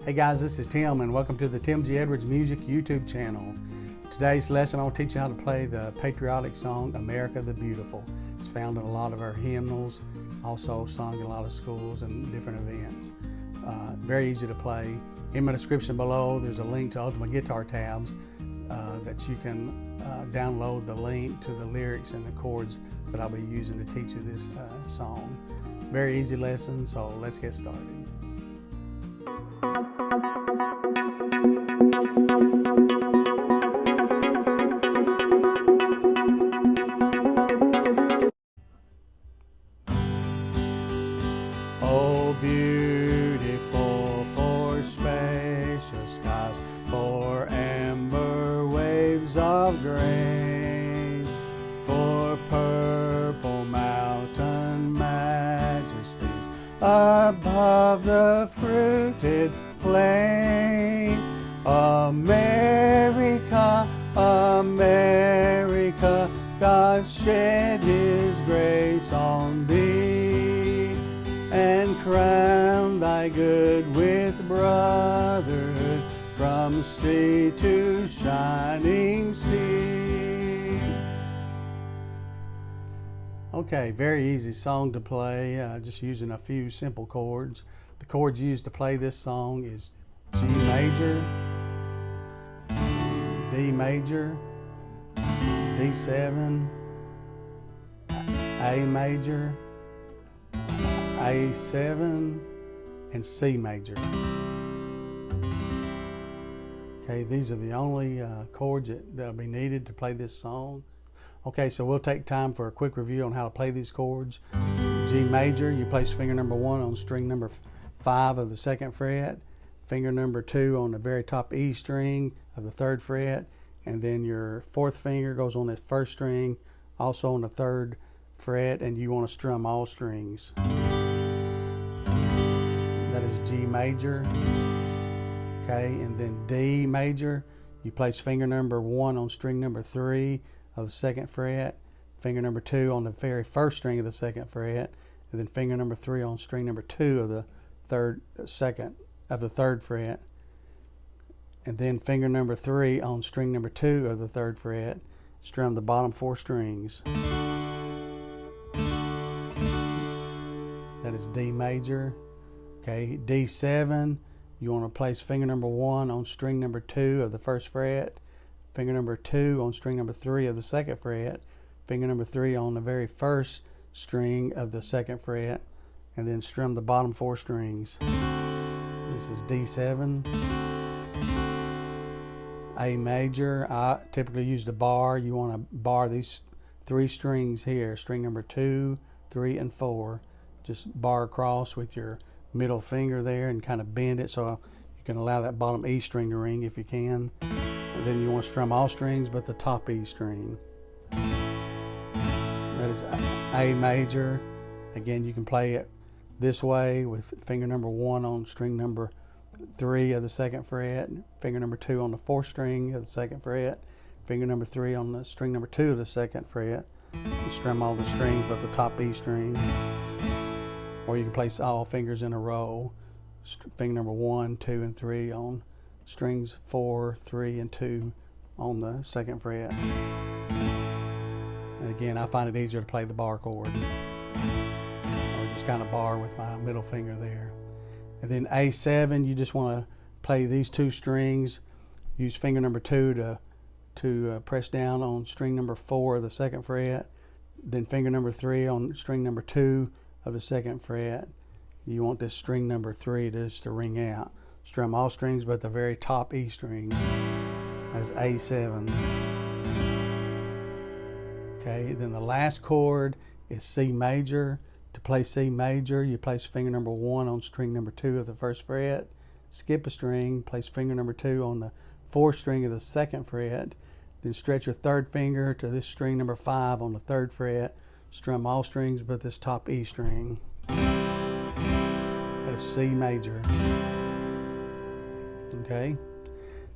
Hey guys, this is Tim and welcome to the Tim G. Edwards Music YouTube channel. Today's lesson I'll teach you how to play the patriotic song, America the Beautiful. It's found in a lot of our hymnals, also sung in a lot of schools and different events. Very easy to play. In my description below there's a link to Ultimate Guitar tabs that you can download the link to the lyrics and the chords that I'll be using to teach you this song. Very easy lesson, so let's get started. Oh, beautiful for spacious skies, for amber waves of grain, for purple mountain majesties above the fruited plain. America, America, God shed His grace on thee, and crown thy good with brotherhood from sea to shining sea. Okay, very easy song to play, just using a few simple chords. The chords used to play this song is G major, D major, D7, A major, A7, and C major. Okay, these are the only chords that'll be needed to play this song. Okay, so we'll take time for a quick review on how to play these chords. G major, you place finger number 1 on string number 5 of the 2nd fret, finger number 2 on the very top E string of the 3rd fret, and then your 4th finger goes on this 1st string, also on the 3rd fret, and you want to strum all strings. That is G major. Okay, and then D major, you place finger number 1 on string number 3 of the 2nd fret, finger number 2 on the very 1st string of the 2nd fret, and then finger number 3 on string number 2 of the 3rd fret, and then finger number 3 on string number 2 of the 3rd fret. Strum the bottom 4 strings. That is D major. Okay, D7, you want to place finger number 1 on string number 2 of the 1st fret, finger number 2 on string number 3 of the 2nd fret, finger number 3 on the very 1st string of the 2nd fret, and then strum the bottom 4 strings. This is D7. A major, I typically use the bar. You want to bar these 3 strings here, string number 2, 3, and 4. Just bar across with your middle finger there and kind of bend it so you can allow that bottom E string to ring if you can. And then you want to strum all strings but the top E string. That is A major. Again, you can play it this way with finger number 1 on string number 3 of the 2nd fret, finger number 2 on the 4th string of the 2nd fret, finger number 3 on the string number 2 of the 2nd fret. You strum all the strings but the top E string. Or you can place all fingers in a row. Finger number 1, 2, and 3 on strings 4, 3, and 2 on the 2nd fret. And again, I find it easier to play the bar chord. Or just kind of bar with my middle finger there. And then A7, you just want to play these 2 strings. Use finger number 2 to press down on string number 4 of the 2nd fret. Then finger number 3 on string number 2 of the 2nd fret. You want this string number 3 just to ring out. Strum all strings but the very top E string. That is A7. Okay, then the last chord is C major. To play C major, you place finger number 1 on string number 2 of the 1st fret, skip a string, place finger number 2 on the 4th string of the 2nd fret, then stretch your 3rd finger to this string number 5 on the 3rd fret, strum all strings but this top E string. That is C major. Okay,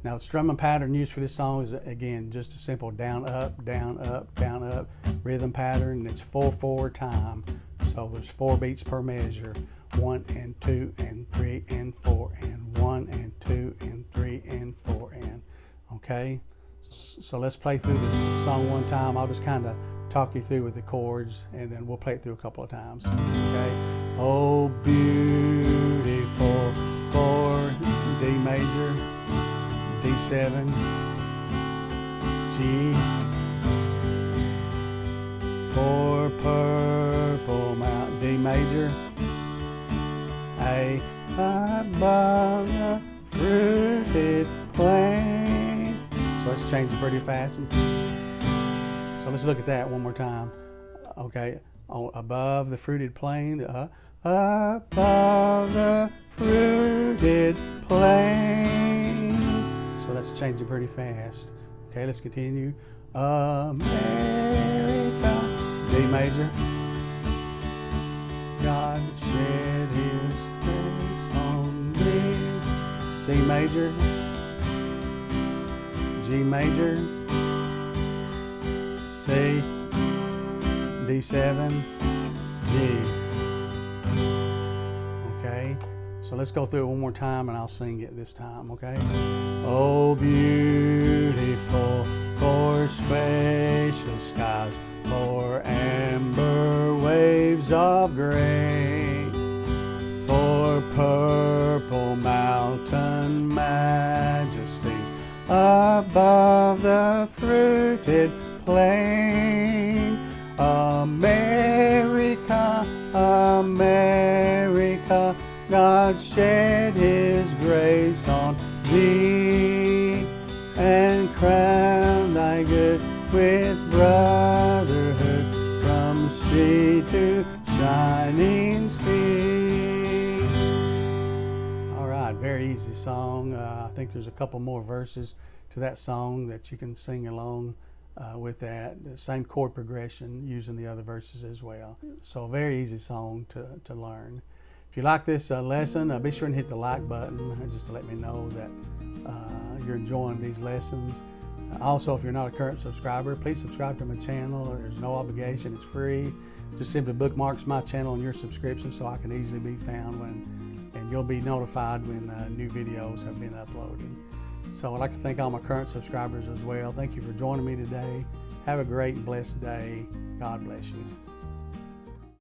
now the strumming pattern used for this song is, again, just a simple down, up, down, up, down, up rhythm pattern, and it's 4/4 time. So there's 4 beats per measure, 1 and 2 and 3 and 4 and 1 and Okay, so let's play through this song one time. I'll just kind of talk you through with the chords, and then we'll play it through a couple of times. Okay. Oh, beautiful, for D major, D7, G, for purple mountain, D major, A, above the fruited plain. So let's change it pretty fast. So let's look at that one more time. Okay, above the fruited plain, above the fruited plain. So let's change it pretty fast. Okay, let's continue. America, D major. God shed his grace on me. C major, G major, C, D7, G. Okay, so let's go through it one more time and I'll sing it this time, okay? Oh, beautiful, for spacious skies, for amber waves of grain, for purple mountain majesties, above the fruited plain. America, America, God shed his grace on thee, and crown thy good with brotherhood from sea to shining sea. All right, very easy song. I think there's a couple more verses to that song that you can sing along with that. The same chord progression using the other verses as well. So a very easy song to learn. If you like this lesson, be sure and hit the like button just to let me know that you're enjoying these lessons. Also, if you're not a current subscriber, please subscribe to my channel. There's no obligation, it's free. Just simply bookmarks my channel and your subscription so I can easily be found and you'll be notified when new videos have been uploaded. So I'd like to thank all my current subscribers as well. Thank you for joining me today. Have a great and blessed day. God bless you.